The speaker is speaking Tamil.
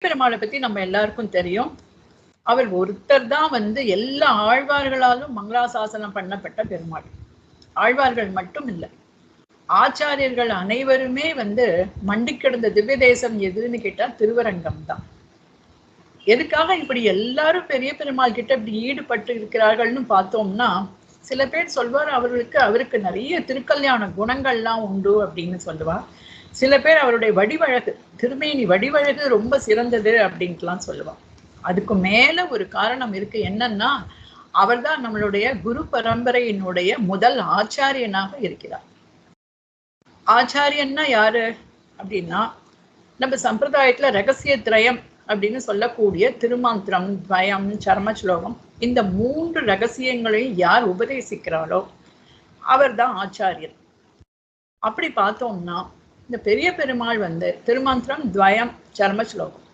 பெருமாளை பத்தி நம்ம எல்லாருக்கும் தெரியும். அவர் ஒருத்தர் தான் எல்லா ஆழ்வார்களாலும் மங்களாசாசனம் பண்ணப்பட்ட பெருமாள். ஆழ்வார்கள் மட்டும் இல்லை, ஆச்சாரியர்கள் அனைவருமே மண்டி கிடந்த திவ்ய தேசம் எதுன்னு கேட்டா திருவரங்கம் தான். எதுக்காக இப்படி எல்லாரும் பெரிய பெருமாள் கிட்ட இப்படி ஈடுபட்டு இருக்கிறார்கள்னு பார்த்தோம்னா, சில பேர் சொல்வார் அவருக்கு நிறைய திருக்கல்யாண குணங்கள்லாம் உண்டு அப்படின்னு சொல்லுவார். சில பேர் அவருடைய வடிவழகு, திருமேனி வடிவழகு ரொம்ப சிறந்தது அப்படின்ட்டுலாம் சொல்லுவார். அதுக்கு மேல ஒரு காரணம் இருக்கு. என்னன்னா, அவர்தான் நம்மளுடைய குரு பரம்பரையினுடைய முதல் ஆச்சாரியனாக இருக்கிறார். ஆச்சாரியன்னா யாரு அப்படின்னா, நம்ம சம்பிரதாயத்துல ரகசிய திரயம் அப்படின்னு சொல்லக்கூடிய திருமந்திரம், துவயம், சர்ம ஸ்லோகம், இந்த 3 ரகசியங்களையும் யார் உபதேசிக்கிறாளோ அவர்தான் ஆச்சாரியர். அப்படி பார்த்தோம்னா இந்த பெரிய பெருமாள் திருமந்திரம், துவயம், சர்ம ஸ்லோகம்